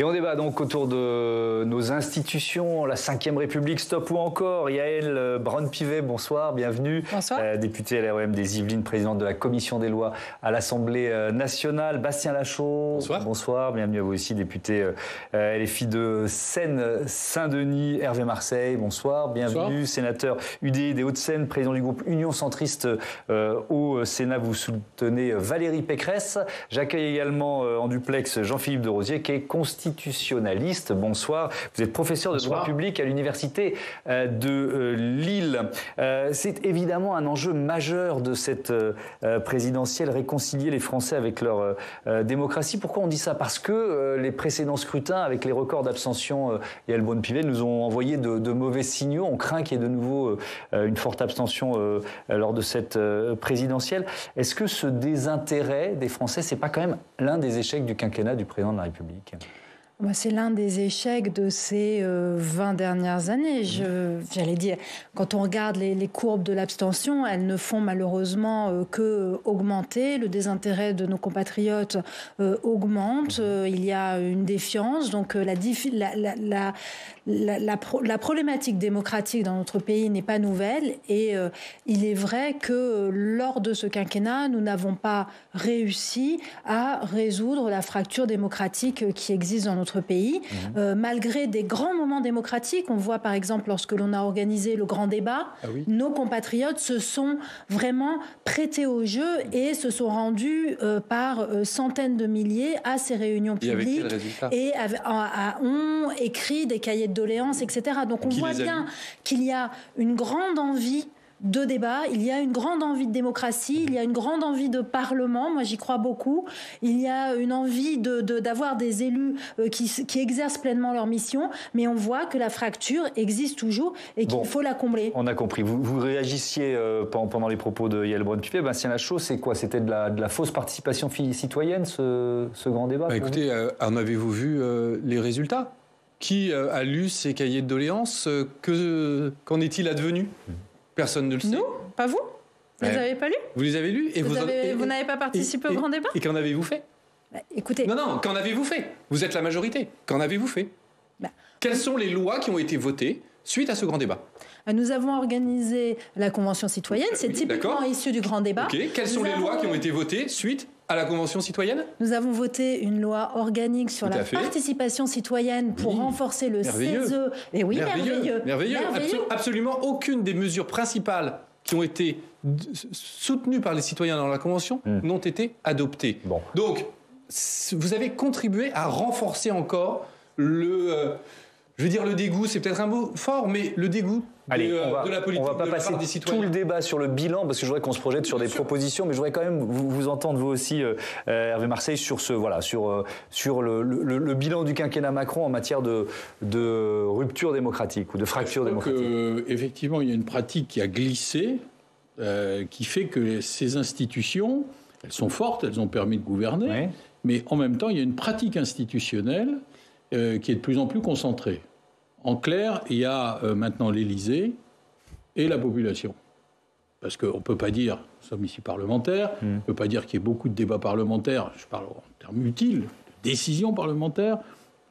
Et on débat donc autour de nos institutions, la Ve République, stop ou encore. Yaël Braun-Pivet, bonsoir, bienvenue. Bonsoir. Députée LREM des Yvelines, présidente de la Commission des lois à l'Assemblée nationale. Bastien Lachaud, bonsoir. Bonsoir, bienvenue à vous aussi, député LFI de Seine-Saint-Denis. Hervé Marseille, bonsoir, bienvenue. Bonsoir. Sénateur UDI des Hauts-de-Seine, président du groupe Union Centriste au Sénat. Vous soutenez Valérie Pécresse. J'accueille également en duplex Jean-Philippe de Rosier, qui est constitutionnaliste. Bonsoir. Vous êtes professeur de droit public à l'université de Lille. C'est évidemment un enjeu majeur de cette présidentielle, réconcilier les Français avec leur démocratie. Pourquoi on dit ça? Parce que les précédents scrutins, avec les records d'abstention, Yaël Braun-Pivet, nous ont envoyé de mauvais signaux. On craint qu'il y ait de nouveau une forte abstention lors de cette présidentielle. Est-ce que ce désintérêt des Français, c'est pas quand même l'un des échecs du quinquennat du président de la République? C'est l'un des échecs de ces 20 dernières années. J'allais dire, quand on regarde les courbes de l'abstention, elles ne font malheureusement que augmenter. Le désintérêt de nos compatriotes augmente. Il y a une défiance. Donc la problématique démocratique dans notre pays n'est pas nouvelle. Et il est vrai que lors de ce quinquennat, nous n'avons pas réussi à résoudre la fracture démocratique qui existe dans notre pays, malgré des grands moments démocratiques. On voit par exemple lorsque l'on a organisé le grand débat, nos compatriotes se sont vraiment prêtés au jeu et se sont rendus par centaines de milliers à ces réunions publiques et ont écrit des cahiers de doléances, etc. Donc on voit bien qu'il y a une grande envie de débat, il y a une grande envie de démocratie, il y a une grande envie de parlement, moi j'y crois beaucoup, il y a une envie d'avoir des élus qui exercent pleinement leur mission, mais on voit que la fracture existe toujours et qu'il faut la combler. On a compris. Vous réagissiez pendant les propos de Yaël Braun-Pivet. Bastien Lachaud, c'est quoi? C'était de la fausse participation citoyenne, ce grand débat? Écoutez, en avez-vous vu les résultats? Qui a lu ces cahiers de doléances? Qu'en est-il advenu? Personne ne le sait. Nous? Pas vous? Vous les avez pas lus? Vous les avez lus et vous n'avez pas participé au grand débat? Et qu'en avez-vous fait? Écoutez. Non, qu'en avez-vous fait? Vous êtes la majorité. Qu'en avez-vous fait? Quelles sont les lois qui ont été votées suite à ce grand débat? Nous avons organisé la Convention citoyenne, c'est typiquement issu du grand débat. Quelles sont les lois qui ont été votées suite à la Convention citoyenne? Nous avons voté une loi organique sur la participation citoyenne pour renforcer le CESE. Et oui, merveilleux. Absolument aucune des mesures principales qui ont été soutenues par les citoyens dans la Convention n'ont été adoptées. Donc, vous avez contribué à renforcer encore je veux dire le dégoût, c'est peut-être un mot fort, mais le dégoût de la politique. On ne va pas passer tout le débat sur le bilan, parce que je voudrais qu'on se projette sur des propositions, mais je voudrais quand même vous entendre, vous aussi, Hervé Marseille, sur le bilan du quinquennat Macron en matière de rupture démocratique ou de fracture démocratique. Effectivement, il y a une pratique qui a glissé, qui fait que ces institutions, elles sont fortes, elles ont permis de gouverner, mais en même temps, il y a une pratique institutionnelle qui est de plus en plus concentrée. En clair, il y a maintenant l'Élysée et la population. Parce qu'on ne peut pas dire, nous sommes ici parlementaires, on ne peut pas dire qu'il y ait beaucoup de débats parlementaires, je parle en termes utiles, de décisions parlementaires.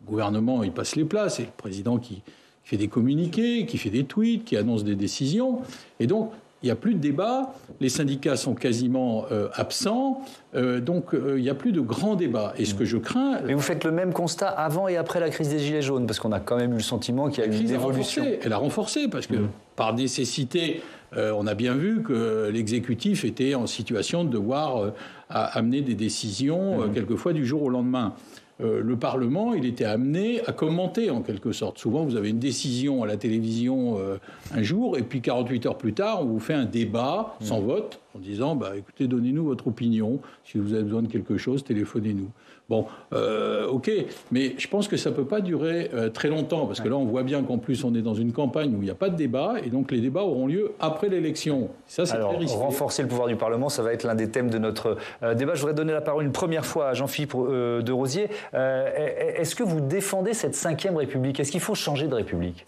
Le gouvernement, il passe les plats, c'est le président qui fait des communiqués, qui fait des tweets, qui annonce des décisions. Et donc, il n'y a plus de débat, les syndicats sont quasiment absents, donc il n'y a plus de grands débats. Et ce que je crains... Mais vous faites le même constat avant et après la crise des Gilets jaunes, parce qu'on a quand même eu le sentiment qu'il y a eu une évolution. Elle a renforcé, parce que par nécessité, on a bien vu que l'exécutif était en situation de devoir amener des décisions, quelquefois du jour au lendemain. Le Parlement, il était amené à commenter en quelque sorte. Souvent, vous avez une décision à la télévision un jour, et puis 48 heures plus tard, on vous fait un débat sans vote, en disant écoutez, donnez-nous votre opinion. Si vous avez besoin de quelque chose, téléphonez-nous. Bon, ok, mais je pense que ça ne peut pas durer très longtemps, parce que là, on voit bien qu'en plus, on est dans une campagne où il n'y a pas de débat, et donc les débats auront lieu après l'élection. Ça, c'est très risqué. Renforcer le pouvoir du Parlement, ça va être l'un des thèmes de notre débat. Je voudrais donner la parole une première fois à Jean-Philippe de Rosier. Est-ce que vous défendez cette Ve République? Est-ce qu'il faut changer de République?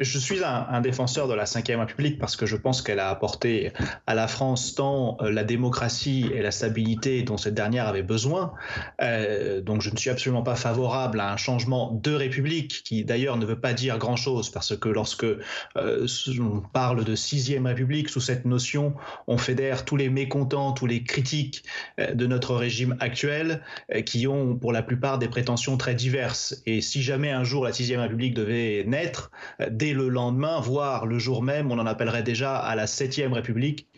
Je suis un défenseur de la Ve République parce que je pense qu'elle a apporté à la France tant la démocratie et la stabilité dont cette dernière avait besoin. Donc je ne suis absolument pas favorable à un changement de République, qui d'ailleurs ne veut pas dire grand-chose, parce que lorsque on parle de 6e République, sous cette notion, on fédère tous les mécontents, tous les critiques de notre régime actuel, qui ont pour la plupart des prétentions très diverses. Et si jamais un jour la 6e République devait naître, dès le lendemain, voire le jour même, on en appellerait déjà à la 7e République,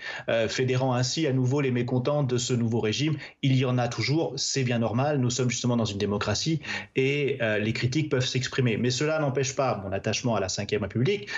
fédérant ainsi à nouveau les mécontents de ce nouveau régime. Il y en a toujours, c'est bien normal, nous sommes justement dans une démocratie et les critiques peuvent s'exprimer. Mais cela n'empêche pas mon attachement à la 5e République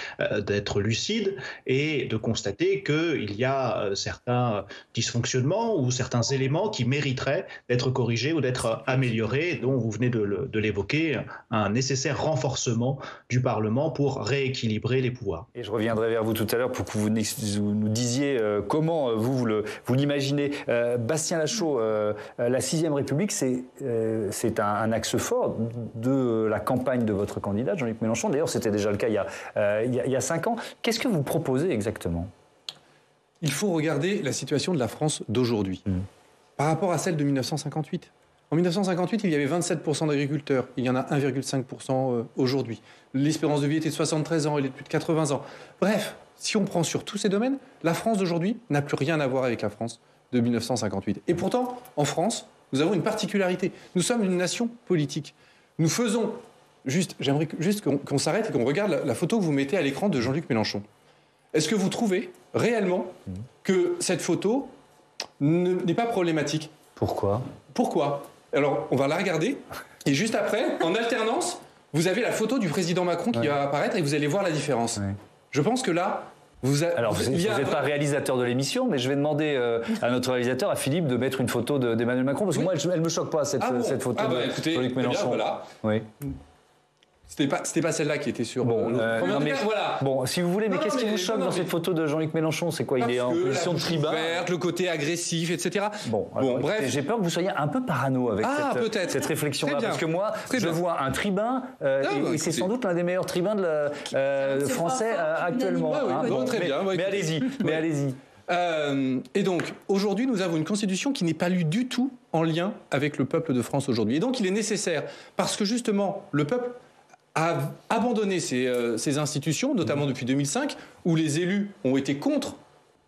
d'être lucide et de constater qu'il y a certains dysfonctionnements ou certains éléments qui mériteraient d'être corrigés ou d'être améliorés, dont vous venez de l'évoquer, un nécessaire renforcement du Parlement pour rééquilibrer les pouvoirs. Et je reviendrai vers vous tout à l'heure pour que vous nous disiez comment vous l'imaginez. Bastien Lachaud, la 6e République, c'est un axe fort de la campagne de votre candidat, Jean-Luc Mélenchon. D'ailleurs, c'était déjà le cas il y a 5 ans. Qu'est-ce que vous proposez exactement ? Il faut regarder la situation de la France d'aujourd'hui par rapport à celle de 1958. En 1958, il y avait 27% d'agriculteurs. Il y en a 1,5% aujourd'hui. L'espérance de vie était de 73 ans, elle est de plus de 80 ans. Bref, si on prend sur tous ces domaines, la France d'aujourd'hui n'a plus rien à voir avec la France de 1958. Et pourtant, en France, nous avons une particularité. Nous sommes une nation politique. Nous faisons... J'aimerais juste qu'on s'arrête et qu'on regarde la photo que vous mettez à l'écran de Jean-Luc Mélenchon. Est-ce que vous trouvez réellement que cette photo n'est pas problématique ? Pourquoi ? Alors, on va la regarder. Et juste après, en alternance, vous avez la photo du président Macron qui va apparaître et vous allez voir la différence. Ouais. Je pense que là... Alors, vous n'êtes pas réalisateur de l'émission, mais je vais demander à notre réalisateur, à Philippe, de mettre une photo d'Emmanuel Macron, parce que moi, elle ne me choque pas, cette photo de Jean-Luc Mélenchon. Voilà. Oui. C'était pas celle-là qui était sur... Bon, si vous voulez, mais qu'est-ce qui vous choque dans cette photo de Jean-Luc Mélenchon ? C'est quoi ? Il est en position de tribun, le côté agressif, etc. Bref. J'ai peur que vous soyez un peu parano avec cette réflexion-là, parce que moi, je vois un tribun, et c'est sans doute l'un des meilleurs tribuns français actuellement. Très bien. Mais allez-y. Et donc, aujourd'hui, nous avons une constitution qui n'est pas lue du tout en lien avec le peuple de France aujourd'hui. Et donc, il est nécessaire, parce que justement, le peuple a abandonné ces institutions, notamment depuis 2005, où les élus ont été contre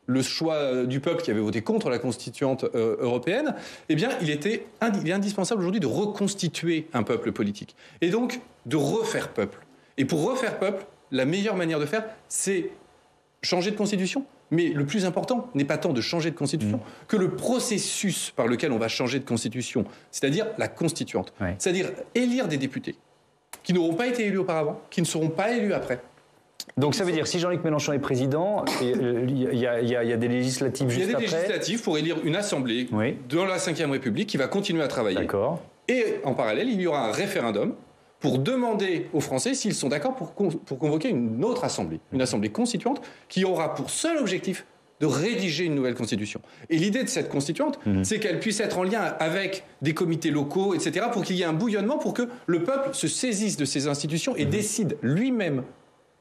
le choix du peuple qui avait voté contre la constituante européenne. Eh bien, il est indispensable aujourd'hui de reconstituer un peuple politique. Et donc, de refaire peuple. Et pour refaire peuple, la meilleure manière de faire, c'est changer de constitution. Mais le plus important n'est pas tant de changer de constitution que le processus par lequel on va changer de constitution, c'est-à-dire la constituante. Ouais. C'est-à-dire élire des députés qui n'auront pas été élus auparavant, qui ne seront pas élus après. Donc ça veut dire, si Jean-Luc Mélenchon est président, il y a des législatives juste après. Il y a des législatives pour élire une assemblée dans la Ve République qui va continuer à travailler. D'accord. Et en parallèle, il y aura un référendum pour demander aux Français s'ils sont d'accord pour convoquer une autre assemblée, une assemblée constituante qui aura pour seul objectif de rédiger une nouvelle constitution. Et l'idée de cette constituante, c'est qu'elle puisse être en lien avec des comités locaux, etc., pour qu'il y ait un bouillonnement, pour que le peuple se saisisse de ces institutions et décide lui-même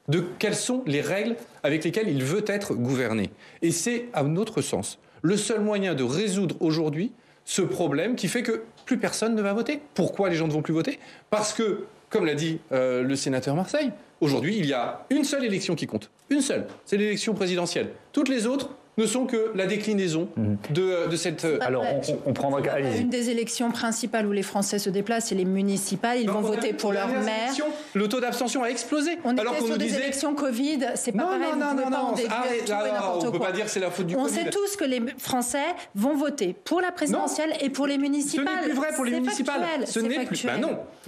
de quelles sont les règles avec lesquelles il veut être gouverné. Et c'est, à notre sens, le seul moyen de résoudre aujourd'hui ce problème qui fait que plus personne ne va voter. Pourquoi les gens ne vont plus voter ? Parce que, comme l'a dit le sénateur Marseille, aujourd'hui, il y a une seule élection qui compte. Une seule. C'est l'élection présidentielle. Toutes les autres ne sont que la déclinaison de cette... Alors, on prendra... Une des élections principales où les Français se déplacent, c'est les municipales. Ils vont voter pour leur maire. Le taux d'abstention a explosé. On était sur des élections Covid, c'est pas pareil. On ne peut pas dire que c'est la faute du Covid. On sait tous que les Français vont voter pour la présidentielle et pour les municipales. Ce n'est plus vrai pour les municipales. Ce n'est plus...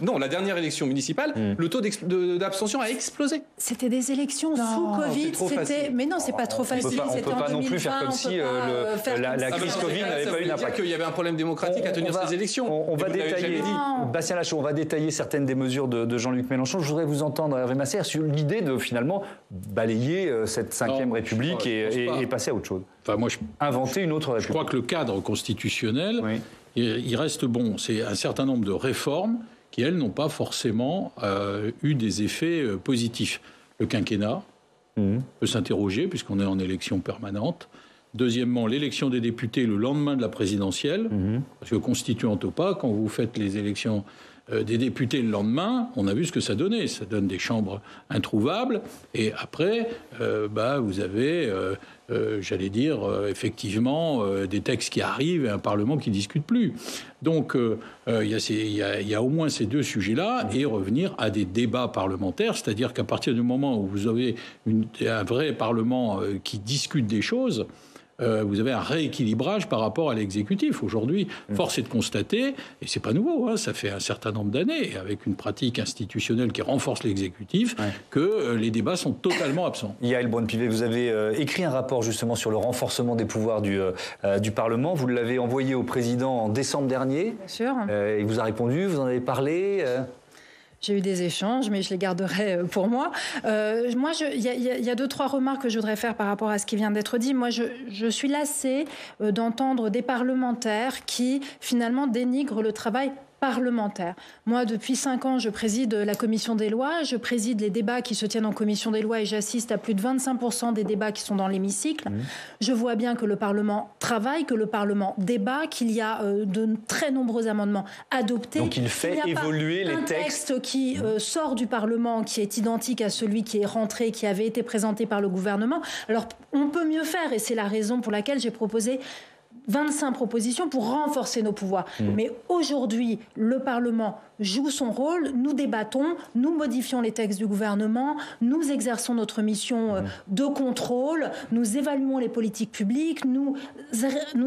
Non, la dernière élection municipale, le taux d'abstention a explosé. C'était des élections sous Covid. Mais non, c'est pas trop facile. C'était en 2020. Faire comme si la crise Covid n'avait pas eu d'impact. Qu'il y avait un problème démocratique à tenir ces élections. On va détailler, Bastien Lachaud, on va détailler certaines des mesures de Jean-Luc Mélenchon. Je voudrais vous entendre, Hervé Masser, sur l'idée de finalement balayer cette 5e République et passer à autre chose. Enfin, moi, inventer une autre République. Je crois que le cadre constitutionnel, il reste bon. C'est un certain nombre de réformes qui, elles, n'ont pas forcément eu des effets positifs. le quinquennat. On peut s'interroger puisqu'on est en élection permanente. Deuxièmement, l'élection des députés le lendemain de la présidentielle. Parce que constituante ou pas, quand vous faites les élections des députés le lendemain, on a vu ce que ça donnait. Ça donne des chambres introuvables. Et après, vous avez, effectivement, des textes qui arrivent et un Parlement qui ne discute plus. Donc, il y a au moins ces deux sujets-là et revenir à des débats parlementaires. C'est-à-dire qu'à partir du moment où vous avez un vrai Parlement qui discute des choses, vous avez un rééquilibrage par rapport à l'exécutif. Aujourd'hui, force est de constater, et c'est pas nouveau, ça fait un certain nombre d'années, avec une pratique institutionnelle qui renforce l'exécutif, que les débats sont totalement absents. Yaël Braun-Pivet, vous avez écrit un rapport justement sur le renforcement des pouvoirs du Parlement. Vous l'avez envoyé au président en décembre dernier. Bien sûr. Il vous a répondu, vous en avez parlé J'ai eu des échanges, mais je les garderai pour moi. Il y a 2-3 remarques que je voudrais faire par rapport à ce qui vient d'être dit. Moi, je suis lassée d'entendre des parlementaires qui, finalement, dénigrent le travail parlementaire. Moi, depuis 5 ans, je préside la commission des lois, je préside les débats qui se tiennent en commission des lois et j'assiste à plus de 25% des débats qui sont dans l'hémicycle. Je vois bien que le Parlement travaille, que le Parlement débat, qu'il y a de très nombreux amendements adoptés. Donc il fait évoluer les textes. Un texte qui sort du Parlement, qui est identique à celui qui est rentré, qui avait été présenté par le gouvernement. Alors, on peut mieux faire et c'est la raison pour laquelle j'ai proposé 25 propositions pour renforcer nos pouvoirs. Mais aujourd'hui, le Parlement joue son rôle, nous débattons, nous modifions les textes du gouvernement, nous exerçons notre mission de contrôle, nous évaluons les politiques publiques, nous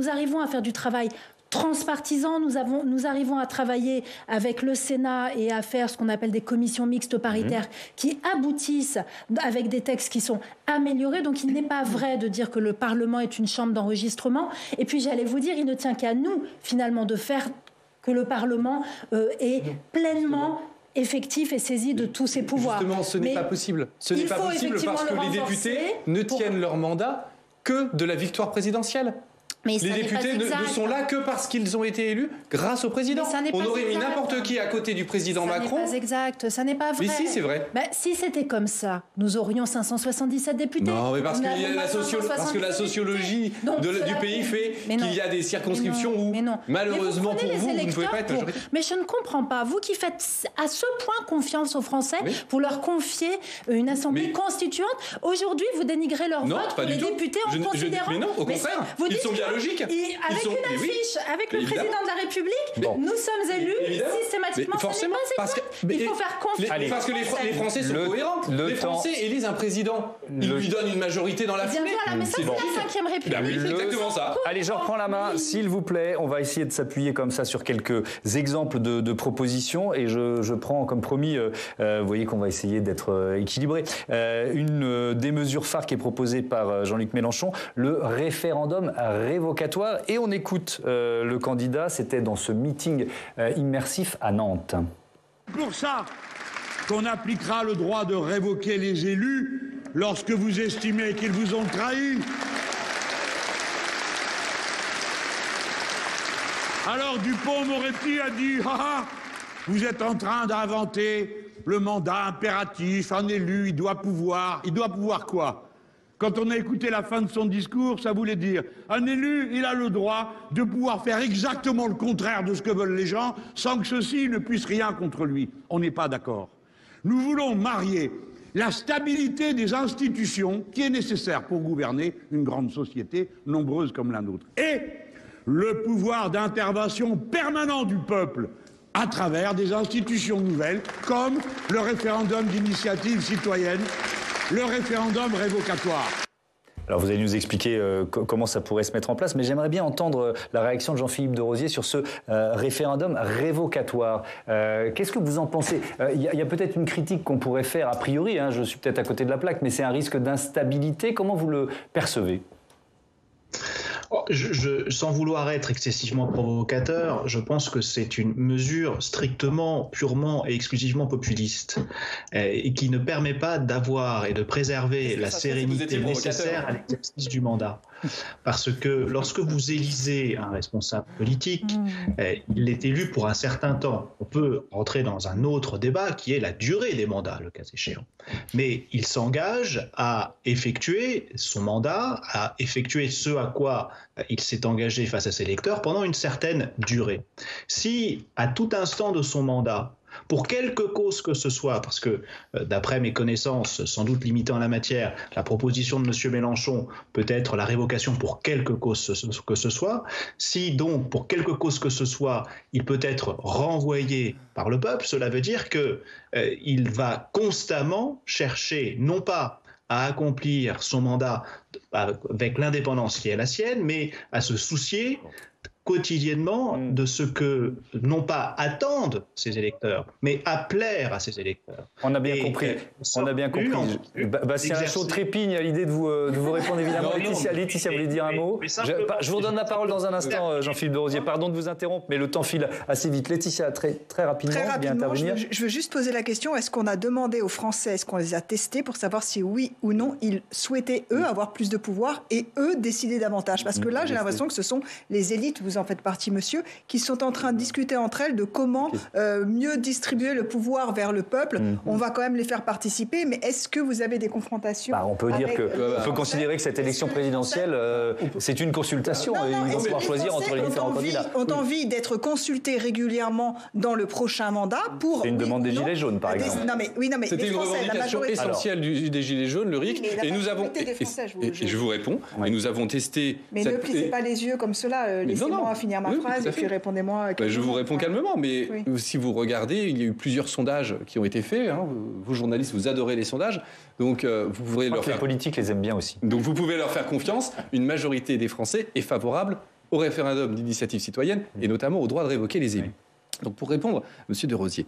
arrivons à faire du travail transpartisan, nous arrivons à travailler avec le Sénat et à faire ce qu'on appelle des commissions mixtes paritaires qui aboutissent avec des textes qui sont améliorés. Donc il n'est pas vrai de dire que le Parlement est une chambre d'enregistrement. Et puis j'allais vous dire, il ne tient qu'à nous finalement de faire que le Parlement est pleinement effectif et saisi de tous ses pouvoirs. Justement, ce n'est pas possible. Ce n'est pas possible parce que les députés ne tiennent leur mandat que de la victoire présidentielle. Mais les députés ne sont là que parce qu'ils ont été élus grâce au président. On aurait mis n'importe qui à côté du président Macron. Ça n'est pas exact, ça n'est pas vrai. Mais si, c'est vrai. Si c'était comme ça, nous aurions 577 députés. Non, mais parce que la sociologie du pays fait qu'il y a des circonscriptions où, malheureusement pour vous, vous ne pouvez pas être majoritaire. Mais je ne comprends pas. Vous qui faites à ce point confiance aux Français pour leur confier une assemblée constituante, aujourd'hui, vous dénigrez leur vote pour les députés en considérant... Mais non, au contraire, ils sont bien logiques. Avec une affiche, avec le président de la République, nous sommes élus systématiquement. Forcément, il faut faire confiance. Parce que les Français sont cohérents. Les Français élisent un président. Ils lui donnent une majorité dans la foulée. Mais ça, c'est la 5e République. C'est exactement ça. Allez, je reprends la main, s'il vous plaît. On va essayer de s'appuyer comme ça sur quelques exemples de propositions. Et je prends comme promis, vous voyez qu'on va essayer d'être équilibré. Une des mesures phares qui est proposée par Jean-Luc Mélenchon, le référendum révocatoire. Et on écoute le candidat, c'était dans ce meeting immersif à Nantes. Pour ça qu'on appliquera le droit de révoquer les élus lorsque vous estimez qu'ils vous ont trahi. Alors Dupond-Moretti a dit vous êtes en train d'inventer le mandat impératif, un élu, il doit pouvoir quoi? Quand on a écouté la fin de son discours, ça voulait dire un élu, il a le droit de pouvoir faire exactement le contraire de ce que veulent les gens sans que ceux-ci ne puissent rien contre lui. On n'est pas d'accord. Nous voulons marier la stabilité des institutions qui est nécessaire pour gouverner une grande société nombreuse comme la nôtre et le pouvoir d'intervention permanent du peuple à travers des institutions nouvelles comme le référendum d'initiative citoyenne, le référendum révocatoire. Alors vous allez nous expliquer comment ça pourrait se mettre en place, mais j'aimerais bien entendre la réaction de Jean-Philippe de Rosier sur ce référendum révocatoire. Qu'est-ce que vous en pensez? Il y a peut-être une critique qu'on pourrait faire a priori, je suis peut-être à côté de la plaque, mais c'est un risque d'instabilité. Comment vous le percevez? sans vouloir être excessivement provocateur, je pense que c'est une mesure strictement, purement et exclusivement populiste et qui ne permet pas d'avoir et de préserver la sérénité nécessaire à l'exercice du mandat. Parce que lorsque vous élisez un responsable politique, il est élu pour un certain temps. On peut rentrer dans un autre débat qui est la durée des mandats, le cas échéant. Mais il s'engage à effectuer son mandat, à effectuer ce à quoi il s'est engagé face à ses électeurs pendant une certaine durée. Si, à tout instant de son mandat, pour quelque cause que ce soit, parce que d'après mes connaissances, sans doute limitées en la matière, la proposition de M. Mélenchon peut être la révocation pour quelque cause que ce soit, si donc pour quelque cause que ce soit, il peut être renvoyé par le peuple, cela veut dire qu'il va constamment chercher, non pas à accomplir son mandat avec l'indépendance qui est la sienne, mais à se soucier quotidiennement de ce que, non pas attendent ses électeurs, mais à plaire à ses électeurs. On a bien compris. On a bien compris. Bastien Lachaud trépigne à l'idée de vous répondre évidemment. Laetitia voulait dire un mot. Je vous redonne la parole dans un instant, Jean-Philippe de Rosier. Pardon de vous interrompre, mais le temps file assez vite. Laetitia, très rapidement, bien intervenir. Je veux juste poser la question, est-ce qu'on a demandé aux Français, est-ce qu'on les a testés pour savoir si oui ou non ils souhaitaient, eux, avoir plus de pouvoir et eux décider davantage? Parce que là, j'ai l'impression que ce sont les élites, vous en faites partie, monsieur, qui sont en train de discuter entre elles de comment mieux distribuer le pouvoir vers le peuple. On va quand même les faire participer, mais est-ce que vous avez des confrontations? On peut dire qu'on peut considérer que cette élection présidentielle, c'est une consultation. Ils vont pouvoir choisir entre les différents candidats. Ont envie d'être consultés régulièrement dans le prochain mandat pour... C'est une demande des Gilets jaunes, par exemple. C'était une revendication essentielle des Gilets jaunes, le RIC. Et nous avons... Et je vous réponds. Et nous avons testé... Mais ne plissez pas les yeux comme cela. Laissez-moi finir ma phrase et puis répondez-moi. Je vous réponds calmement, mais si vous regardez, il y a eu plusieurs sondages qui ont été faits. Vous, journalistes, vous adorez les sondages. Donc, vous pourrez leur faire... Les politiques les aiment bien aussi. Donc, vous pouvez leur faire confiance. Une majorité des Français est favorable au référendum d'initiative citoyenne et notamment au droit de révoquer les élus. Donc, pour répondre, M. de Rosier,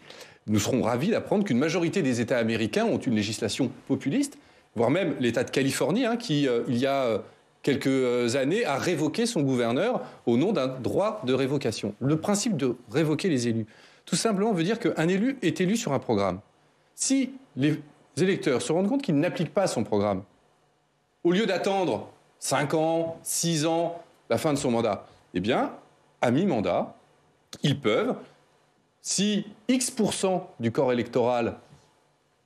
nous serons ravis d'apprendre qu'une majorité des États américains ont une législation populiste, voire même l'État de Californie, qui, il y a quelques années, a révoqué son gouverneur au nom d'un droit de révocation. Le principe de révoquer les élus, tout simplement, veut dire qu'un élu est élu sur un programme. Si les électeurs se rendent compte qu'ils n'appliquent pas son programme, au lieu d'attendre 5 ans, 6 ans, la fin de son mandat, eh bien, à mi-mandat, ils peuvent, si X% du corps électoral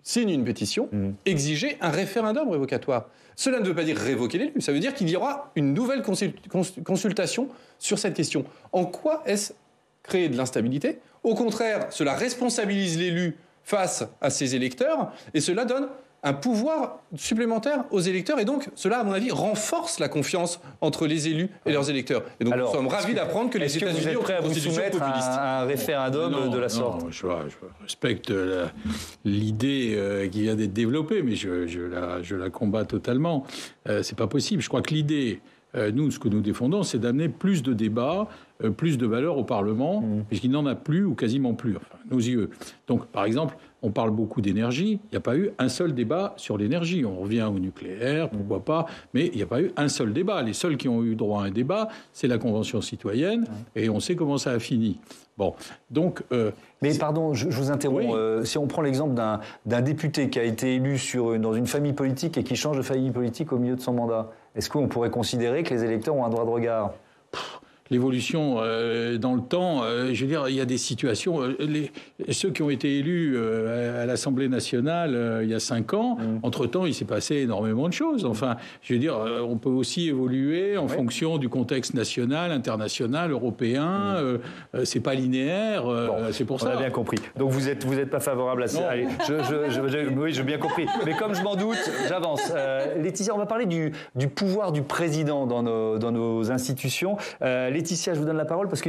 signe une pétition, exiger un référendum révocatoire. Cela ne veut pas dire révoquer l'élu, ça veut dire qu'il y aura une nouvelle consultation sur cette question. En quoi est-ce créer de l'instabilité? Au contraire, cela responsabilise l'élu face à ses électeurs et cela donne un pouvoir supplémentaire aux électeurs et donc cela, à mon avis, renforce la confiance entre les élus et leurs électeurs. Et donc nous sommes ravis d'apprendre que les États-Unis ont prêts à vous soumettre à un référendum de la sorte. Je respecte l'idée qui vient d'être développée, mais je la combats totalement. C'est pas possible. Je crois que l'idée, nous, ce que nous défendons, c'est d'amener plus de débats, plus de valeur au Parlement, puisqu'il n'en a plus ou quasiment plus, enfin, nos yeux. Donc, par exemple, on parle beaucoup d'énergie. Il n'y a pas eu un seul débat sur l'énergie. On revient au nucléaire, pourquoi pas, mais il n'y a pas eu un seul débat. Les seuls qui ont eu droit à un débat, c'est la Convention citoyenne, et on sait comment ça a fini. Bon, donc... Mais pardon, je vous interromps. Oui. Si on prend l'exemple d'un député qui a été élu dans une famille politique et qui change de famille politique au milieu de son mandat, est-ce qu'on pourrait considérer que les électeurs ont un droit de regard ? L'évolution dans le temps, je veux dire, il y a des situations. Ceux qui ont été élus à l'Assemblée nationale il y a 5 ans, entre-temps, il s'est passé énormément de choses. Enfin, je veux dire, on peut aussi évoluer en fonction du contexte national, international, européen. C'est pas linéaire. C'est pour ça. On a bien compris. Donc vous êtes pas favorable à ça. Allez, oui, j'ai bien compris. Mais comme je m'en doute, j'avance. Laetitia, on va parler du pouvoir du président dans nos institutions. Laetitia, je vous donne la parole parce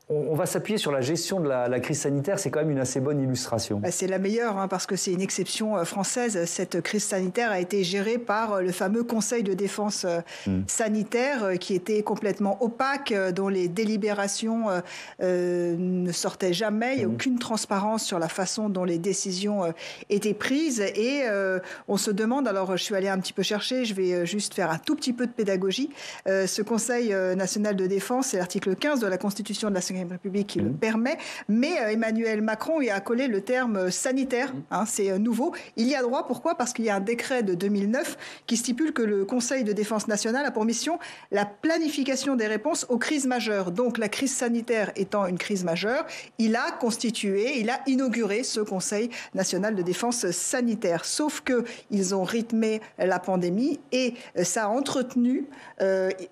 on va s'appuyer sur la gestion de la crise sanitaire. C'est quand même une assez bonne illustration. C'est la meilleure, parce que c'est une exception française. Cette crise sanitaire a été gérée par le fameux Conseil de défense sanitaire qui était complètement opaque, dont les délibérations ne ne sortait jamais, il n'y a aucune transparence sur la façon dont les décisions étaient prises. Et on se demande, alors je suis allée un petit peu chercher, je vais juste faire un tout petit peu de pédagogie. Ce Conseil national de défense, c'est l'article 15 de la Constitution de la Ve République qui le permet, mais Emmanuel Macron y a collé le terme sanitaire, c'est nouveau. Il y a droit, pourquoi ? Parce qu'il y a un décret de 2009 qui stipule que le Conseil de défense nationale a pour mission la planification des réponses aux crises majeures. Donc la crise sanitaire étant une crise majeure, il a inauguré ce Conseil national de défense sanitaire. Sauf qu'ils ont rythmé la pandémie et ça a entretenu,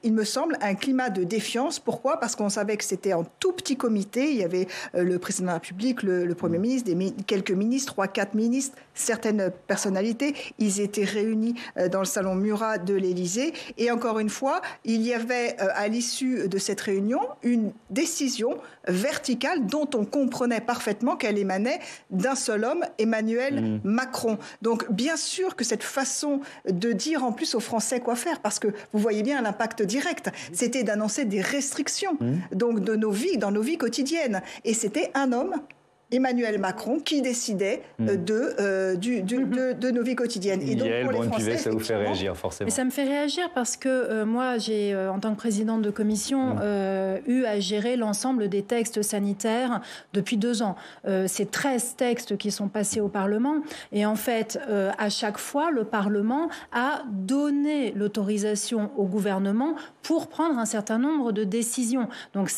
il me semble, un climat de défiance. Pourquoi ? Parce qu'on savait que c'était en tout petit comité. Il y avait le président de la République, le Premier ministre, quelques ministres, 3-4 ministres, certaines personnalités. Ils étaient réunis dans le salon Murat de l'Élysée. Et encore une fois, il y avait à l'issue de cette réunion une décision verticale dont on comprenait parfaitement qu'elle émanait d'un seul homme, Emmanuel Macron. Donc bien sûr que cette façon de dire en plus aux Français quoi faire, parce que vous voyez bien l'impact direct, c'était d'annoncer des restrictions donc dans nos vies quotidiennes. Et c'était un homme, Emmanuel Macron, qui décidait de nos vies quotidiennes. Et donc, pour les Français, ça vous fait réagir, forcément. Mais ça me fait réagir parce que moi, j'ai, en tant que présidente de commission, eu à gérer l'ensemble des textes sanitaires depuis 2 ans. C'est 13 textes qui sont passés au Parlement. Et en fait, à chaque fois, le Parlement a donné l'autorisation au gouvernement pour prendre un certain nombre de décisions. Donc,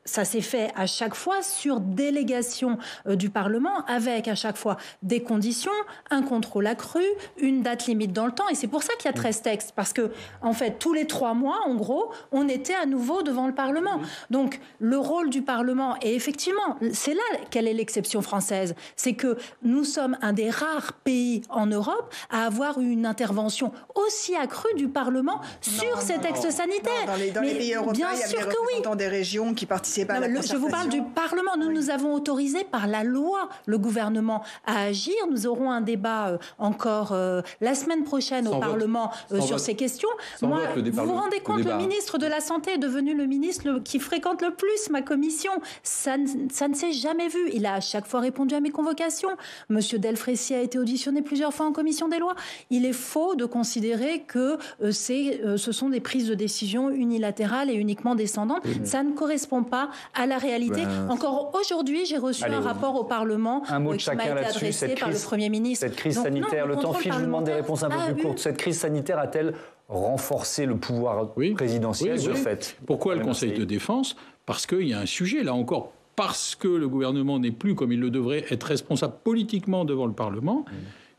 ça s'est fait à chaque fois sur délégation du Parlement, avec à chaque fois des conditions, un contrôle accru, une date limite dans le temps. Et c'est pour ça qu'il y a 13 textes. Parce que, en fait, tous les 3 mois, en gros, on était à nouveau devant le Parlement. Donc, le rôle du Parlement, et effectivement, c'est là quelle est l'exception française. C'est que nous sommes un des rares pays en Europe à avoir eu une intervention aussi accrue du Parlement sur ces textes sanitaires. Dans les pays européens, il y avait des représentants des régions qui participaient. Je vous parle du Parlement. Nous avons autorisé par la loi le gouvernement à agir. Nous aurons un débat encore la semaine prochaine au Parlement sur ces questions. Vous vous rendez compte, le ministre de la Santé est devenu le ministre qui fréquente le plus ma commission. Ça ne s'est jamais vu. Il a à chaque fois répondu à mes convocations. Monsieur Delfrécy a été auditionné plusieurs fois en commission des lois. Il est faux de considérer que ce sont des prises de décision unilatérales et uniquement descendantes. Ça ne correspond pas à la réalité. Encore aujourd'hui, j'ai reçu un rapport au Parlement qui m'a été adressé par le Premier ministre. Cette crise sanitaire, le temps file, je vous demande des réponses un peu plus courtes. Cette crise sanitaire a-t-elle renforcé le pouvoir présidentiel de fait ? Pourquoi le Conseil de défense ? Parce qu'il y a un sujet, là encore, parce que le gouvernement n'est plus, comme il le devrait, être responsable politiquement devant le Parlement,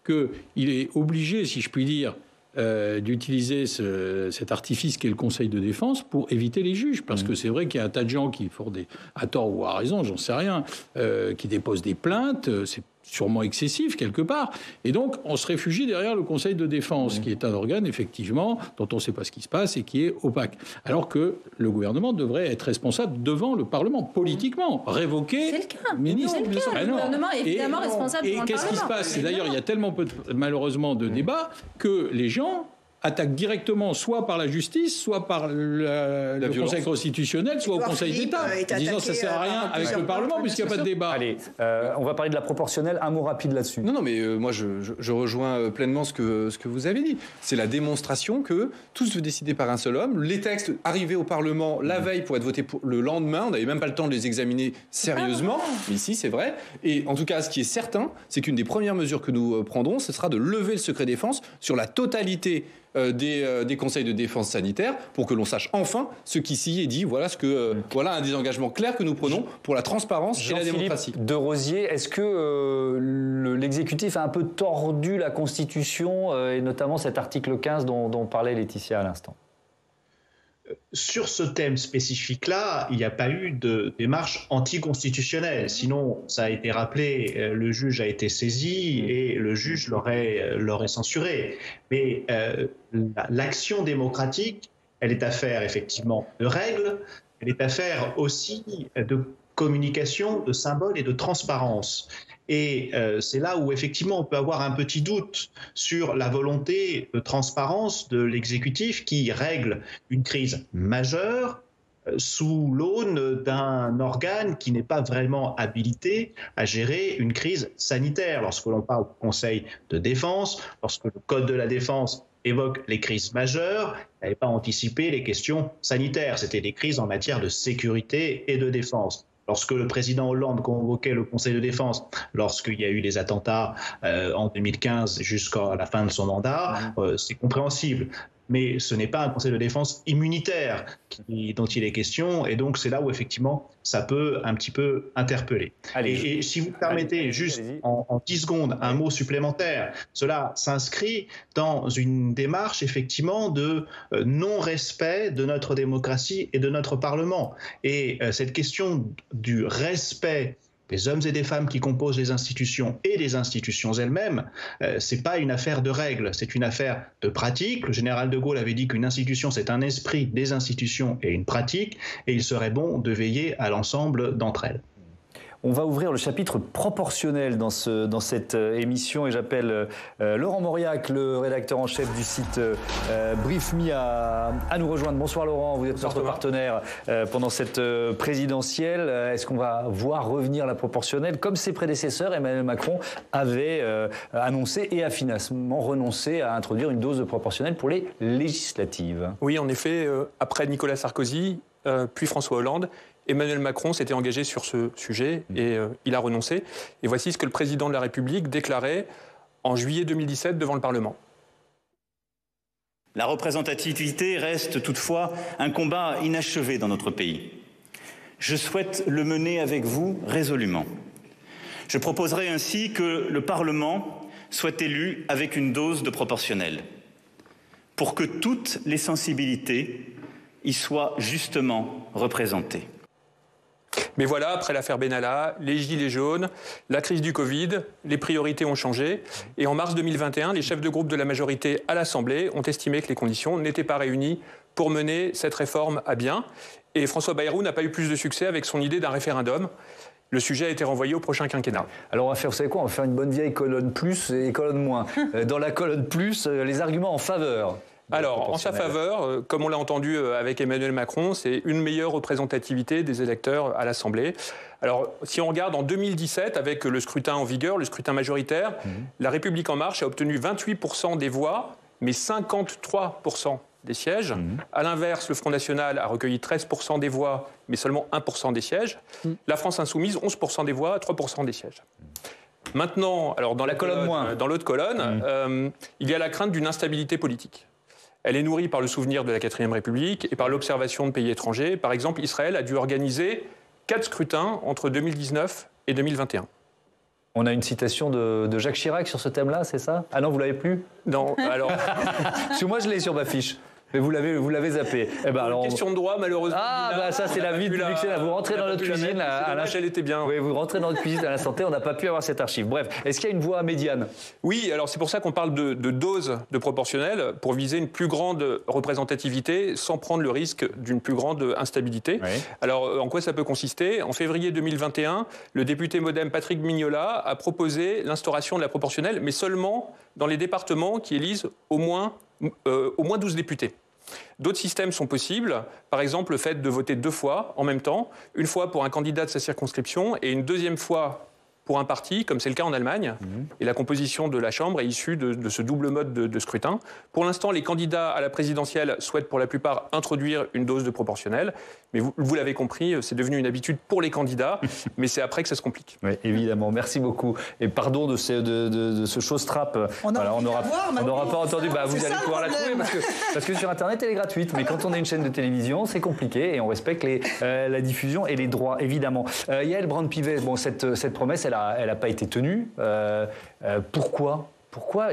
qu'il est obligé, si je puis dire, d'utiliser cet artifice qu'est le Conseil de défense pour éviter les juges. Parce que c'est vrai qu'il y a un tas de gens qui font à tort ou à raison, j'en sais rien, qui déposent des plaintes, c'est sûrement excessif quelque part. Et donc, on se réfugie derrière le Conseil de défense, qui est un organe, effectivement, dont on ne sait pas ce qui se passe et qui est opaque. Alors que le gouvernement devrait être responsable devant le Parlement, politiquement, révoquer le cas. Ministre. C'est le cas. Le gouvernement est évidemment responsable devant le Parlement. Et qu'est-ce qui se passe ? Et d'ailleurs, il y a tellement peu, malheureusement, de débats que les gens attaquent directement soit par la justice, soit par le Conseil constitutionnel, soit au Conseil d'État, en disant que ça ne sert à rien avec le Parlement puisqu'il n'y a pas de débat. Allez, on va parler de la proportionnelle. Un mot rapide là-dessus. Non, mais moi, je rejoins pleinement ce que vous avez dit. C'est la démonstration que tout se décidé par un seul homme. Les textes arrivaient au Parlement la veille pour être votés le lendemain. On n'avait même pas le temps de les examiner sérieusement. Mais ici, c'est vrai. Et en tout cas, ce qui est certain, c'est qu'une des premières mesures que nous prendrons, ce sera de lever le secret défense sur la totalité des conseils de défense sanitaire pour que l'on sache enfin ce qui s'y est dit. Voilà voilà un des engagements clairs que nous prenons pour la transparence et la démocratie. De Rosier, est-ce que l'exécutif a un peu tordu la Constitution et notamment cet article 15 dont parlait Laetitia à l'instant ? Sur ce thème spécifique-là, il n'y a pas eu de démarche anticonstitutionnelle. Sinon, ça a été rappelé, le juge a été saisi et le juge l'aurait censuré. Mais l'action démocratique, elle est affaire effectivement de règles, elle est affaire aussi de communication, de symboles et de transparence. Et c'est là où effectivement on peut avoir un petit doute sur la volonté de transparence de l'exécutif qui règle une crise majeure sous l'aune d'un organe qui n'est pas vraiment habilité à gérer une crise sanitaire. Lorsque l'on parle du Conseil de défense, lorsque le Code de la défense évoque les crises majeures, il n'avait pas anticipé les questions sanitaires. C'était des crises en matière de sécurité et de défense. Lorsque le président Hollande convoquait le Conseil de défense, lorsqu'il y a eu les attentats en 2015 jusqu'à la fin de son mandat, c'est compréhensible. Mais ce n'est pas un Conseil de défense immunitaire dont il est question, et donc c'est là où effectivement ça peut un petit peu interpeller. Et si vous permettez juste en 10 secondes un mot supplémentaire, cela s'inscrit dans une démarche effectivement de non-respect de notre démocratie et de notre Parlement. Et cette question du respect des hommes et des femmes qui composent les institutions et les institutions elles-mêmes, c'est pas une affaire de règles, c'est une affaire de pratique. Le général de Gaulle avait dit qu'une institution, c'est un esprit des institutions et une pratique, et il serait bon de veiller à l'ensemble d'entre elles. On va ouvrir le chapitre proportionnel dans cette émission et j'appelle Laurent Mauriac, le rédacteur en chef du site Brief.me à nous rejoindre. Bonsoir Laurent, vous êtes notre partenaire pendant cette présidentielle. Est-ce qu'on va voir revenir la proportionnelle comme ses prédécesseurs? Emmanuel Macron avait annoncé et a finalement renoncé à introduire une dose de proportionnelle pour les législatives. Oui, en effet, après Nicolas Sarkozy, puis François Hollande, Emmanuel Macron s'était engagé sur ce sujet et il a renoncé. Et voici ce que le président de la République déclarait en juillet 2017 devant le Parlement. La représentativité reste toutefois un combat inachevé dans notre pays. Je souhaite le mener avec vous résolument. Je proposerai ainsi que le Parlement soit élu avec une dose de proportionnelle, pour que toutes les sensibilités y soient justement représentées. Mais voilà, après l'affaire Benalla, les gilets jaunes, la crise du Covid, les priorités ont changé. Et en mars 2021, les chefs de groupe de la majorité à l'Assemblée ont estimé que les conditions n'étaient pas réunies pour mener cette réforme à bien. Et François Bayrou n'a pas eu plus de succès avec son idée d'un référendum. Le sujet a été renvoyé au prochain quinquennat. Alors on va faire, vous savez quoi, on va faire une bonne vieille colonne plus et colonne moins. Dans la colonne plus, les arguments en faveur. Alors, en sa faveur, comme on l'a entendu avec Emmanuel Macron, c'est une meilleure représentativité des électeurs à l'Assemblée. Alors, si on regarde en 2017, avec le scrutin en vigueur, le scrutin majoritaire, La République En Marche a obtenu 28% des voix, mais 53% des sièges. À l'inverse, le Front National a recueilli 13% des voix, mais seulement 1% des sièges. La France Insoumise, 11% des voix, 3% des sièges. Maintenant, alors dans l'autre colonne, il y a la crainte d'une instabilité politique. Elle est nourrie par le souvenir de la 4e République et par l'observation de pays étrangers. Par exemple, Israël a dû organiser 4 scrutins entre 2019 et 2021. On a une citation de Jacques Chirac sur ce thème-là, c'est ça? Ah non, vous l'avez plus? Non, alors... Parce que moi, je l'ai sur ma fiche. Mais vous l'avez zappé. Eh ben, alors, question de droit, malheureusement. Ah, bah ça, c'est la vie du Luxembourg. Vous rentrez dans notre cuisine. Elle était bien. Oui, vous rentrez dans notre cuisine à la santé, on n'a pas pu avoir cette archive. Bref, est-ce qu'il y a une voie médiane? Oui, alors c'est pour ça qu'on parle de dose de proportionnelle, pour viser une plus grande représentativité sans prendre le risque d'une plus grande instabilité. Oui. Alors, en quoi ça peut consister? En février 2021, le député MoDem Patrick Mignola a proposé l'instauration de la proportionnelle, mais seulement dans les départements qui élisent au moins 12 députés. D'autres systèmes sont possibles, par exemple le fait de voter 2 fois en même temps, une fois pour un candidat de sa circonscription et une deuxième fois pour un parti, comme c'est le cas en Allemagne. Et la composition de la Chambre est issue de ce double mode de scrutin. Pour l'instant, les candidats à la présidentielle souhaitent pour la plupart introduire une dose de proportionnelle. Mais vous l'avez compris, c'est devenu une habitude pour les candidats, mais c'est après que ça se complique. Oui, évidemment. Merci beaucoup. Et pardon de ce chose-trappe. On n'aura pas entendu. Bah, vous allez pouvoir la trouver parce que sur Internet, elle est gratuite. Mais quand on est une chaîne de télévision, c'est compliqué et on respecte la diffusion et les droits, évidemment. Yael Braun-Pivet, bon, cette promesse, elle n'a pas été tenue. Pourquoi ?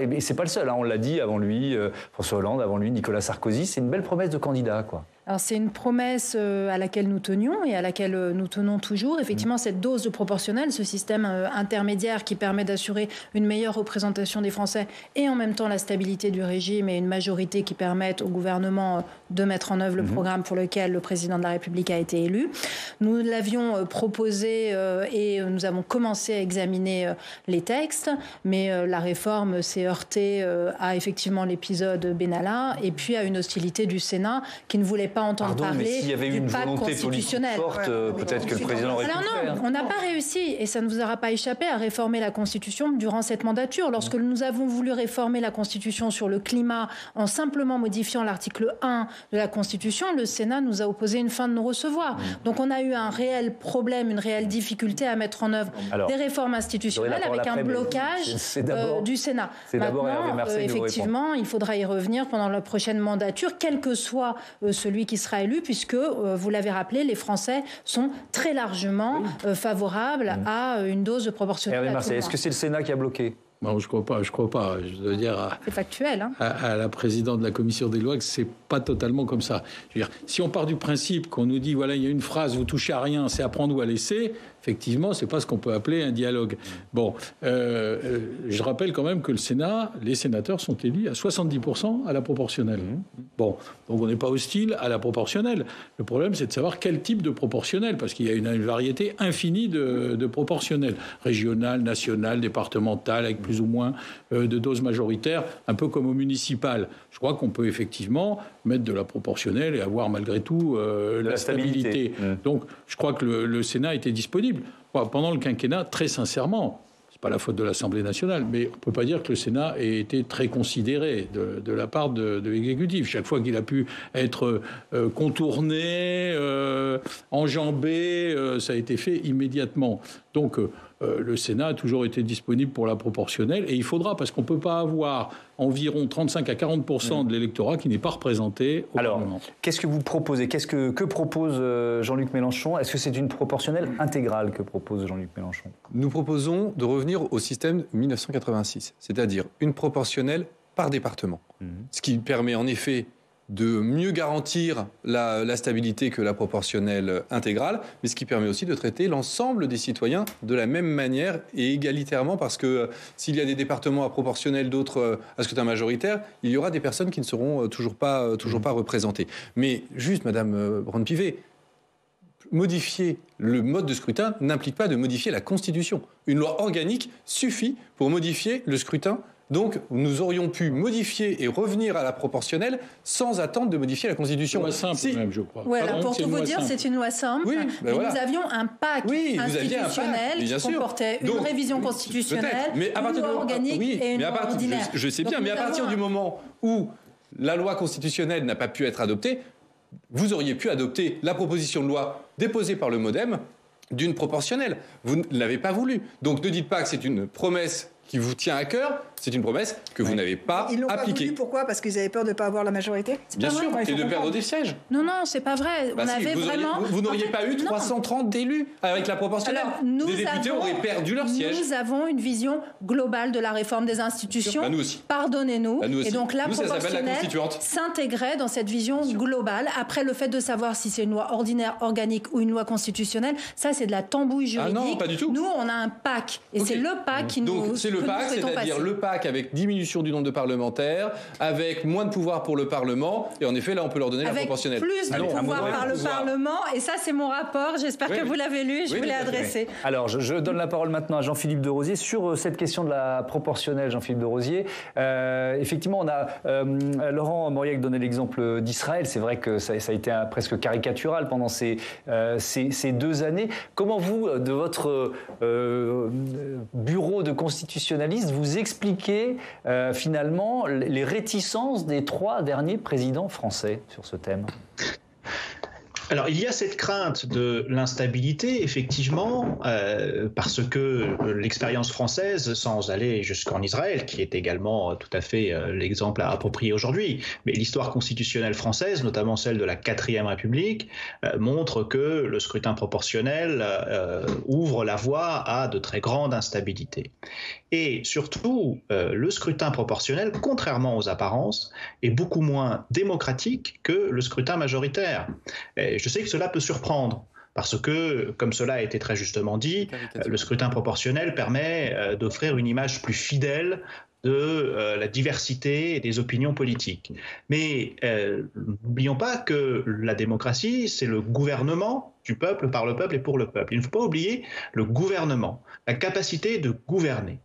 Et c'est pas le seul, hein. On l'a dit avant lui, François Hollande, avant lui, Nicolas Sarkozy. C'est une belle promesse de candidat, quoi. Alors c'est une promesse à laquelle nous tenions et à laquelle nous tenons toujours. Effectivement, cette dose de proportionnelle, ce système intermédiaire qui permet d'assurer une meilleure représentation des Français et en même temps la stabilité du régime et une majorité qui permettent au gouvernement de mettre en œuvre le programme pour lequel le président de la République a été élu. Nous l'avions proposé et nous avons commencé à examiner les textes, mais la réforme s'est heurtée à effectivement l'épisode Benalla et puis à une hostilité du Sénat qui ne voulait pas entendre parler s'il y avait eu une volonté constitutionnel. Politique forte, peut-être que le président aurait pu le faire. On n'a pas réussi, et ça ne vous aura pas échappé, à réformer la Constitution durant cette mandature. Lorsque nous avons voulu réformer la Constitution sur le climat en simplement modifiant l'article 1 de la Constitution, le Sénat nous a opposé une fin de non-recevoir. Donc on a eu un réel problème, une réelle difficulté à mettre en œuvre des réformes institutionnelles avec un blocage du Sénat. Maintenant, effectivement, il faudra y revenir pendant la prochaine mandature, quel que soit celui qui sera élu, puisque, vous l'avez rappelé, les Français sont très largement favorables à une dose de proportionnelle. Est-ce que c'est le Sénat qui a bloqué ? Non, je crois pas. Je dois dire c'est factuel, à la présidente de la commission des lois que c'est pas totalement comme ça. Je veux dire, si on part du principe qu'on nous dit voilà, il y a une phrase, vous touchez à rien, c'est à prendre ou à laisser. Effectivement, c'est pas ce qu'on peut appeler un dialogue. Bon, je rappelle quand même que le Sénat, les sénateurs sont élus à 70% à la proportionnelle. Bon, donc on n'est pas hostile à la proportionnelle. Le problème, c'est de savoir quel type de proportionnel, parce qu'il y a une variété infinie de proportionnels, régionales, nationales, départementales, avec plus ou moins de doses majoritaires, un peu comme au municipal. Je crois qu'on peut effectivement mettre de la proportionnelle et avoir malgré tout la stabilité. Donc, je crois que le Sénat était disponible. Pendant le quinquennat, très sincèrement, c'est pas la faute de l'Assemblée nationale, mais on peut pas dire que le Sénat ait été très considéré de la part de l'exécutif. Chaque fois qu'il a pu être contourné, enjambé, ça a été fait immédiatement. Donc, le Sénat a toujours été disponible pour la proportionnelle, et il faudra, parce qu'on ne peut pas avoir environ 35 à 40% de l'électorat qui n'est pas représenté au Parlement. Qu'est-ce que vous proposez ? Que propose Jean-Luc Mélenchon ? Est-ce que c'est une proportionnelle intégrale que propose Jean-Luc Mélenchon ? Nous proposons de revenir au système 1986, c'est-à-dire une proportionnelle par département, ce qui permet en effet de mieux garantir la stabilité que la proportionnelle intégrale, mais ce qui permet aussi de traiter l'ensemble des citoyens de la même manière et égalitairement, parce que s'il y a des départements à proportionnelle, d'autres à scrutin majoritaire, il y aura des personnes qui ne seront toujours pas représentées. Mais juste, Madame Braun-Pivet, modifier le mode de scrutin n'implique pas de modifier la Constitution. Une loi organique suffit pour modifier le scrutin. Donc, nous aurions pu modifier et revenir à la proportionnelle sans attendre de modifier la Constitution. C'est une loi simple, même, je crois. Oui, alors pour tout vous dire, c'est une loi simple. Oui, mais voilà. Nous avions un pacte institutionnel qui comportait une révision constitutionnelle, une loi organique et une loi ordinaire. Je sais bien, mais à partir du moment où la loi constitutionnelle n'a pas pu être adoptée, vous auriez pu adopter la proposition de loi déposée par le MoDem d'une proportionnelle. Vous ne l'avez pas voulu. Donc ne dites pas que c'est une promesse qui vous tient à cœur, c'est une promesse que vous n'avez pas Ils l'ont appliquée. Pas voulu, pourquoi ? Parce qu'ils avaient peur de ne pas avoir la majorité ? Bien sûr, et de perdre des sièges. Non, c'est pas vrai. Vous n'auriez pas eu 330 d'élus avec la proportionnelle. Les députés auraient perdu leur siège. Nous avons une vision globale de la réforme des institutions. Nous aussi. Pardonnez-nous. Et donc la proportionnelle s'intégrait dans cette vision globale. Après, le fait de savoir si c'est une loi ordinaire, organique ou une loi constitutionnelle, ça c'est de la tambouille juridique. Ah non, pas du tout. Nous, on a un PAC. Et c'est le PAC qui nous... Donc c'est le PAC, c'est-à-dire le PAC avec diminution du nombre de parlementaires, avec moins de pouvoir pour le Parlement, et en effet, là, on peut leur donner la proportionnelle. Plus de pouvoir par le Parlement, et ça, c'est mon rapport. J'espère que vous l'avez lu, je vous l'ai adressé. Alors, je donne la parole maintenant à Jean-Philippe de Rosier sur cette question de la proportionnelle. Jean-Philippe de Rosier, effectivement, on a Laurent Mauriac donné l'exemple d'Israël. C'est vrai que ça a été presque caricatural pendant ces 2 années. Comment vous, de votre bureau de constitutionnaliste, vous expliquez finalement les réticences des 3 derniers présidents français sur ce thème ? Alors, il y a cette crainte de l'instabilité, effectivement, parce que l'expérience française, sans aller jusqu'en Israël, qui est également tout à fait l'exemple approprié aujourd'hui, mais l'histoire constitutionnelle française, notamment celle de la 4e République, montre que le scrutin proportionnel ouvre la voie à de très grandes instabilités. Et surtout, le scrutin proportionnel, contrairement aux apparences, est beaucoup moins démocratique que le scrutin majoritaire. Et je sais que cela peut surprendre, parce que, comme cela a été très justement dit, le scrutin proportionnel permet d'offrir une image plus fidèle de la diversité des opinions politiques. Mais n'oublions pas que la démocratie, c'est le gouvernement du peuple, par le peuple et pour le peuple. Il ne faut pas oublier le gouvernement, la capacité de gouverner.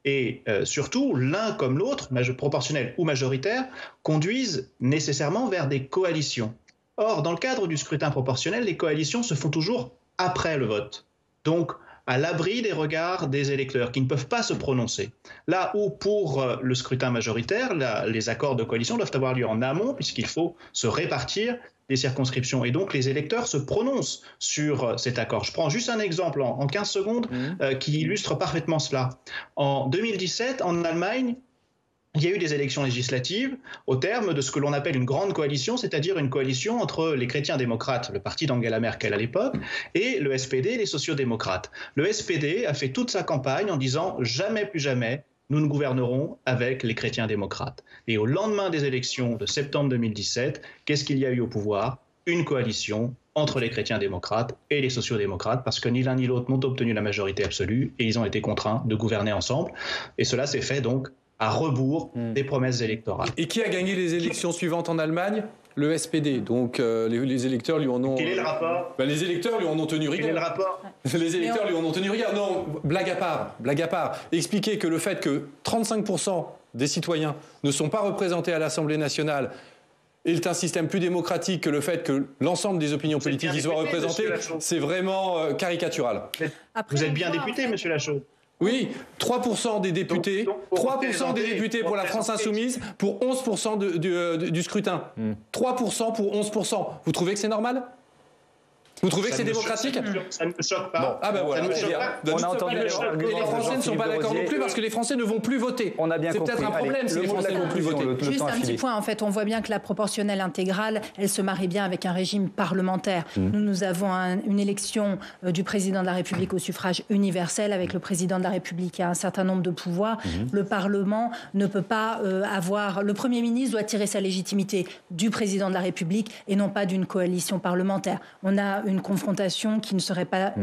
Et surtout, l'un comme l'autre, proportionnel ou majoritaire, conduisent nécessairement vers des coalitions. Or, dans le cadre du scrutin proportionnel, les coalitions se font toujours après le vote. Donc, à l'abri des regards des électeurs qui ne peuvent pas se prononcer. Là où pour le scrutin majoritaire, les accords de coalition doivent avoir lieu en amont puisqu'il faut se répartir les circonscriptions. Et donc les électeurs se prononcent sur cet accord. Je prends juste un exemple en 15 secondes qui illustre parfaitement cela. En 2017, en Allemagne, il y a eu des élections législatives au terme de ce que l'on appelle une grande coalition, c'est-à-dire une coalition entre les chrétiens-démocrates, le parti d'Angela Merkel à l'époque, et le SPD, les sociaux-démocrates. Le SPD a fait toute sa campagne en disant « jamais, plus jamais, nous ne gouvernerons avec les chrétiens-démocrates ». Et au lendemain des élections de septembre 2017, qu'est-ce qu'il y a eu au pouvoir? Une coalition entre les chrétiens-démocrates et les sociaux-démocrates, parce que ni l'un ni l'autre n'ont obtenu la majorité absolue, et ils ont été contraints de gouverner ensemble. Et cela s'est fait donc à rebours des promesses électorales. Et qui a gagné les élections suivantes en Allemagne? Le SPD. Donc les électeurs lui en ont... Quel est le rapport? Les électeurs lui en ont tenu rigueur. Quel est le rapport? Les électeurs lui en ont tenu rigueur. Non, blague à part. Expliquer que le fait que 35% des citoyens ne sont pas représentés à l'Assemblée nationale est un système plus démocratique que le fait que l'ensemble des opinions politiques y soient représentées, c'est vraiment caricatural. Vous êtes bien député, monsieur Lachaud. Oui, 3% des députés, 3% des députés pour la France Insoumise, pour 11% du scrutin. 3% pour 11%. Vous trouvez que c'est normal? Vous trouvez que c'est démocratique? Ça ne me choque pas. Bon. Ah ben voilà, très bien. On a entendu les Et les Français ne sont pas d'accord non plus parce que les Français ne vont plus voter. On a bien compris. C'est peut-être un problème si les Français ne vont plus voter. Juste un petit point, en fait, on voit bien que la proportionnelle intégrale, elle se marie bien avec un régime parlementaire. Nous avons une élection du président de la République au suffrage universel avec le président de la République qui a un certain nombre de pouvoirs. Le Parlement ne peut pas avoir... Le Premier ministre doit tirer sa légitimité du président de la République et non pas d'une coalition parlementaire. On a une confrontation qui ne serait pas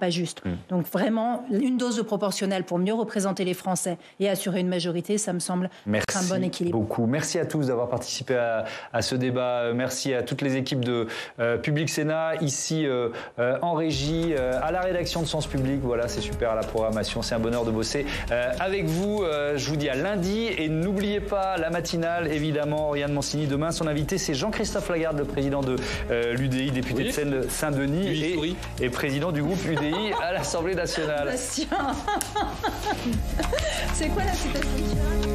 juste. Donc vraiment, une dose de proportionnelle pour mieux représenter les Français et assurer une majorité, ça me semble être un bon équilibre. Merci beaucoup. Merci à tous d'avoir participé à ce débat. Merci à toutes les équipes de Public Sénat, ici en régie, à la rédaction de Sens Public. Voilà, c'est super, à la programmation. C'est un bonheur de bosser avec vous. Je vous dis à lundi. Et n'oubliez pas la matinale, évidemment, Oriane Mancini. Demain, son invité, c'est Jean-Christophe Lagarde, le président de l'UDI, député de Seine-Saint-Denis et président du groupe UDI à l'Assemblée nationale. C'est quoi la citation?